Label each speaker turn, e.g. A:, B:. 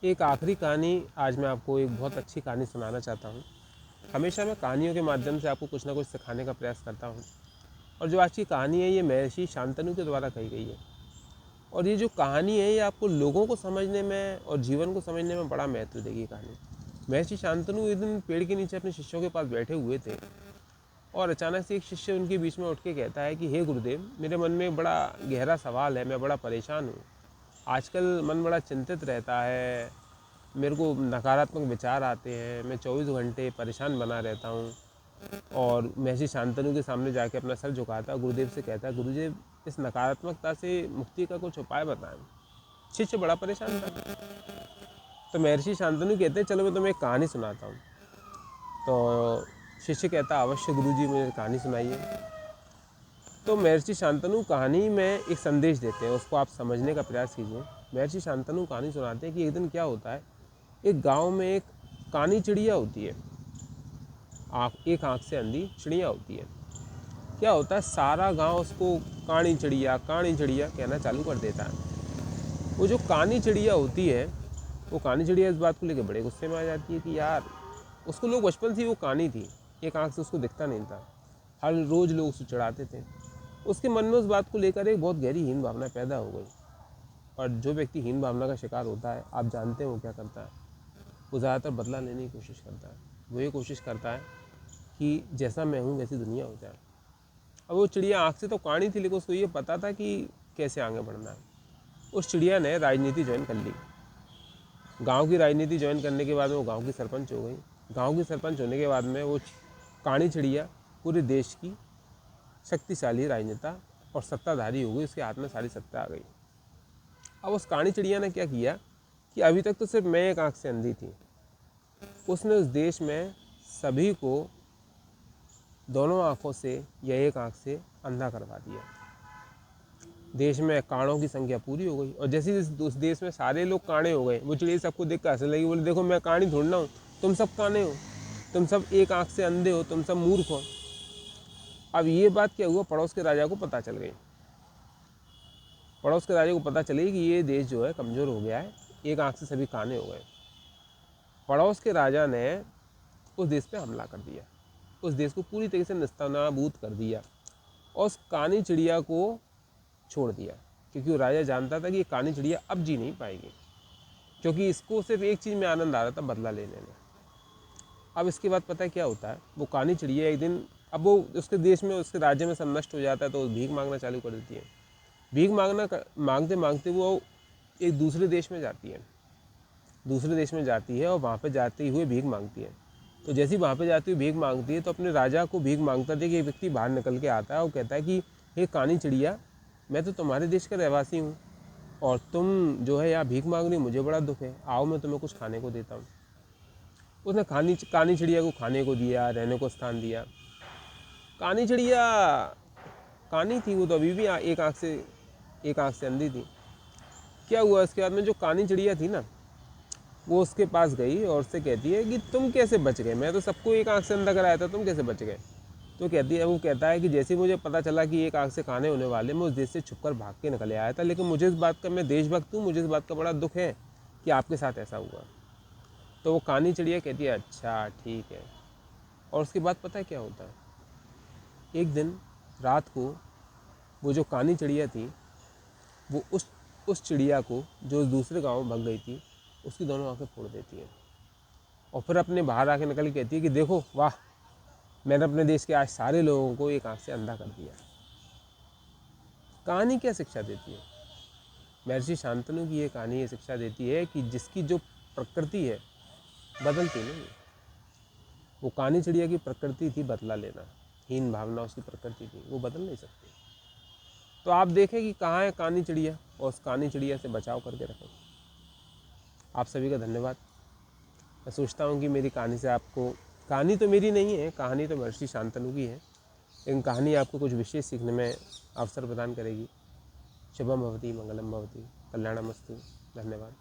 A: एक आखिरी कहानी आज मैं आपको एक बहुत अच्छी कहानी सुनाना चाहता हूँ। हमेशा मैं कहानियों के माध्यम से आपको कुछ ना कुछ सिखाने का प्रयास करता हूँ और जो आज की कहानी है ये महर्षि शांतनु के द्वारा कही गई है। और ये जो कहानी है ये आपको लोगों को समझने में और जीवन को समझने में बड़ा महत्व देगी। कहानी महर्षि शांतनु एक दिन पेड़ के नीचे अपने शिष्यों के पास बैठे हुए थे और अचानक से एक शिष्य उनके बीच में उठ के कहता है कि हे गुरुदेव, मेरे मन में बड़ा गहरा सवाल है, मैं बड़ा परेशान हूँ। आजकल मन बड़ा चिंतित रहता है, मेरे को नकारात्मक विचार आते हैं, मैं 24 घंटे परेशान बना रहता हूँ। और महर्षि शांतनु के सामने जाके अपना सर झुकाता, गुरुदेव से कहता है, गुरुदेव इस नकारात्मकता से मुक्ति का कुछ उपाय बताएं। शिष्य बड़ा परेशान था। तो महर्षि शांतनु कहते हैं, चलो मैं तुम्हें एक कहानी सुनाता हूँ। तो शिष्य कहता, अवश्य गुरुजी, मुझे कहानी सुनाइए। तो महर्षि शांतनु कहानी में एक संदेश देते हैं, उसको आप समझने का प्रयास कीजिए। महर्षि शांतनु कहानी सुनाते हैं कि एक दिन क्या होता है, एक गांव में एक कानी चिड़िया होती है। एक आँख से अंधी चिड़िया होती है। क्या होता है, सारा गांव उसको कानी चिड़िया कहना चालू कर देता है। वो जो कानी चिड़िया होती है, वो कानी चिड़िया इस बात को लेकर बड़े गुस्से में आ जाती है कि यार, उसको लोग बचपन से वो कानी थी, एक आँख से उसको दिखता नहीं था, हर रोज़ लोग उसको चढ़ाते थे। उसके मन में उस बात को लेकर एक बहुत गहरी हीन भावना पैदा हो गई। और जो व्यक्ति हीन भावना का शिकार होता है, आप जानते हैं वो क्या करता है, वो ज़्यादातर बदला लेने की कोशिश करता है। वो ये कोशिश करता है कि जैसा मैं हूँ वैसी दुनिया हो जाए। अब वो चिड़िया आँख से तो कानी थी, लेकिन उसको ये पता था कि कैसे आगे बढ़ना है। उस चिड़िया ने राजनीति ज्वाइन कर ली। गांव की राजनीति ज्वाइन करने के बाद वो गांव की सरपंच हो गई। गांव की सरपंच होने के बाद में वो कानी चिड़िया पूरे देश की शक्तिशाली राजनेता और सत्ताधारी हो गई। उसके हाथ में सारी सत्ता आ गई। अब उस कानी चिड़िया ने क्या किया कि अभी तक तो सिर्फ मैं एक आँख से अंधी थी, उसने उस देश में सभी को दोनों आँखों से या एक आँख से अंधा करवा दिया। देश में काणों की संख्या पूरी हो गई। और जैसे उस देश में सारे लोग काणे हो गए, वो चिड़िया सबको देख कर हंसने लगी, बोले देखो मैं कानी ढूंढना हूँ, तुम सब काने हो, तुम सब एक आँख से अंधे हो, तुम सब मूर्ख हो। अब ये बात क्या हुआ, पड़ोस के राजा को पता चल गई। पड़ोस के राजा को पता चली कि ये देश जो है कमज़ोर हो गया है, एक आँख से सभी काने हो गए। पड़ोस के राजा ने उस देश पे हमला कर दिया, उस देश को पूरी तरीके से नेस्तनाबूद कर दिया और उस कानी चिड़िया को छोड़ दिया। क्योंकि वो राजा जानता था कि ये कानी चिड़िया अब जी नहीं पाएगी, क्योंकि इसको सिर्फ एक चीज़ में आनंद आ रहा था, बदला लेने में। अब इसके बाद पता है क्या होता है, वो कानी चिड़िया एक दिन, अब वो उसके देश में, उसके राज्य में सब नष्ट हो जाता है, तो भीख मांगना चालू कर देती है। भीख मांगते मांगते वो एक दूसरे देश में जाती है। दूसरे देश में जाती है और वहाँ पे जाते हुए भीख मांगती है। तो जैसे ही वहाँ पे जाती हुई भीख मांगती है, तो अपने राजा को भीख मांगता था कि एक व्यक्ति बाहर निकल के आता है और कहता है कि हे कानी चिड़िया, मैं तो तुम्हारे देश का रहवासी हूँ और तुम जो है यहाँ भीख मांग रही हो, मुझे बड़ा दुख है, आओ मैं तुम्हें कुछ खाने को देता हूँ। उसने कानी चिड़िया को खाने को दिया, रहने को स्थान दिया। कानी चिड़िया कानी थी, वो तो अभी भी एक आँख से अंधी थी। क्या हुआ, इसके बाद में जो कानी चिड़िया थी ना, वो उसके पास गई और उससे कहती है कि तुम कैसे बच गए, मैं तो सबको एक आँख से अंधा कराया था, तुम कैसे बच गए। तो वो कहता है कि जैसे मुझे पता चला कि एक आँख से काने होने वाले, मैं उस देश से छुपकर भाग के निकले आया था, लेकिन मुझे इस बात का, मैं देशभक्त हूँ, मुझे इस बात का बड़ा दुख है कि आपके साथ ऐसा हुआ। तो वो कानी चिड़िया कहती है, अच्छा ठीक है। और उसके बाद पता है क्या होता है, एक दिन रात को वो जो कानी चिड़िया थी, वो उस चिड़िया को जो दूसरे गाँव में भाग गई थी, उसकी दोनों आँखें फोड़ देती है और फिर अपने बाहर आके निकल के कहती है कि देखो वाह, मैंने अपने देश के आज सारे लोगों को एक आँख से अंधा कर दिया। कहानी क्या शिक्षा देती है, महर्षि शांतनु की ये कहानी ये शिक्षा देती है कि जिसकी जो प्रकृति है बदलती नहीं। वो कानी चिड़िया की प्रकृति थी बदला लेना, हीन भावना उसकी प्रकृति थी, वो बदल नहीं सकती। तो आप देखें कि कहाँ है कानी चिड़िया और उस कानी चिड़िया से बचाव करके रखें। आप सभी का धन्यवाद। मैं सोचता हूँ कि मेरी कहानी से आपको, कहानी तो मेरी नहीं है, कहानी तो महर्षि शांतनु की है, लेकिन कहानी आपको कुछ विशेष सीखने में अवसर प्रदान करेगी। शुभम भवति, मंगलम भवति, कल्याणमस्तु। धन्यवाद।